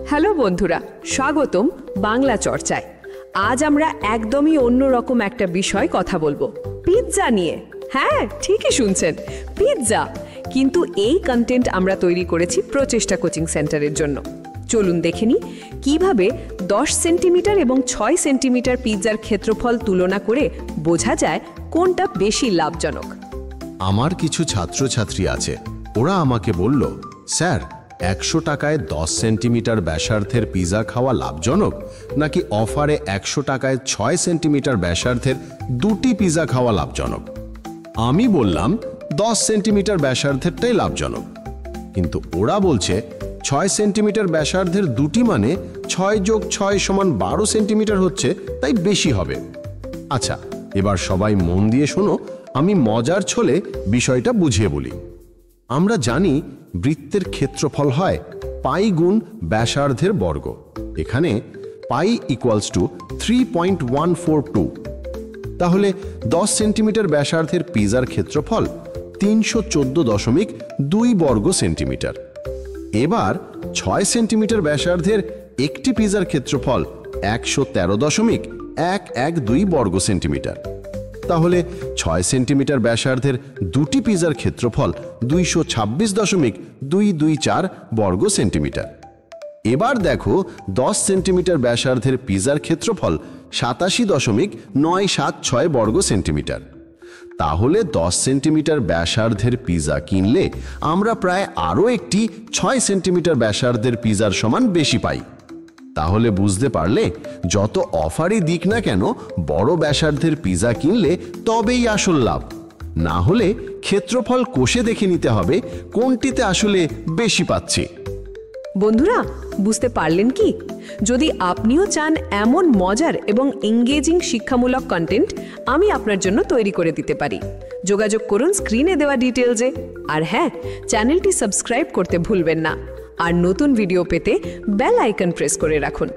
Hello বন্ধুরা, স্বাগতম বাংলা চর্চায়। আজ আমরা একদমই অন্যরকম একটা বিষয় কথা বলবো, পিৎজা নিয়ে। হ্যাঁ, ঠিকই শুনছেন, পিৎজা। কিন্তু এই কন্টেন্ট আমরা তৈরি করেছি প্রচেষ্টা কোচিং সেন্টারের জন্য। চলুন দেখে নিই কিভাবে 10 সেন্টিমিটার এবং 6 সেন্টিমিটার পিৎজার ক্ষেত্রফল তুলনা করে বোঝা যায় কোনটা বেশি লাভজনক। আমার কিছু ছাত্রছাত্রী আছে, ওরা আমাকে বলল, স্যার 100 টাকায় 10 সেন্টিমিটার ব্যাসার্ধের পিৎজা খাওয়া লাভজনক, নাকি অফারে 100 টাকায় 6 সেন্টিমিটার ব্যাসার্ধের দুটি পিৎজা খাওয়া লাভজনক? আমি বললাম 10 সেন্টিমিটার ব্যাসার্ধেরটাই লাভজনক। কিন্তু ওরা বলছে 6 সেন্টিমিটার ব্যাসার্ধের দুটি মানে 6 যোগ 6 সমান 12 সেন্টিমিটার হচ্ছে, তাই বেশি হবে। আচ্ছা, এবার সবাই মন দিয়ে শোনো, আমি মজার ছলে বিষয়টা বুঝিয়ে বলি। আমরা জানি বৃত্তের ক্ষেত্রফল হয় পাই গুণ ব্যাসার্ধের বর্গ। এখানে পাই ইকুয়ালস টু 3.142। তাহলে 10 সেন্টিমিটার ব্যাসার্ধের পিৎজার ক্ষেত্রফল 314.2 বর্গ সেন্টিমিটার। এবার 6 সেন্টিমিটার ব্যাসার্ধের একটি পিৎজার ক্ষেত্রফল 113.112 বর্গ সেন্টিমিটার। তাহলে 6 সেন্টিমিটার ব্যাসার্ধের দুটি পিৎজার ক্ষেত্রফল 226.224 বর্গ সেন্টিমিটার। এবার দেখো 10 সেন্টিমিটার ব্যাসার্ধের পিৎজার ক্ষেত্রফল 87.976 বর্গ সেন্টিমিটার। তাহলে 10 সেন্টিমিটার ব্যাসার্ধের পিৎজা কিনলে আমরা প্রায় আরও একটি 6 সেন্টিমিটার ব্যাসার্ধের পিৎজার সমান বেশি পাই। তাহলে বুঝতে পারলে, যত অফারই দিক না কেন, বড় ব্যাসার্ধের পিৎজা কিনলে তবেই আসল লাভ। না হলে ক্ষেত্রফল কষে দেখে নিতে হবে কোনটিতে আসলে বেশি পাচ্ছি। বন্ধুরা, বুঝতে পারলেন কি? যদি আপনিও চান এমন মজার এবং এঙ্গেজিং শিক্ষামূলক কন্টেন্ট, আমি আপনার জন্য তৈরি করে দিতে পারি। যোগাযোগ করুন স্ক্রিনে দেওয়া ডিটেলসে। আর হ্যাঁ, চ্যানেলটি সাবস্ক্রাইব করতে ভুলবেন না। আর নতুন ভিডিও পেতে বেল আইকন প্রেস করে রাখুন।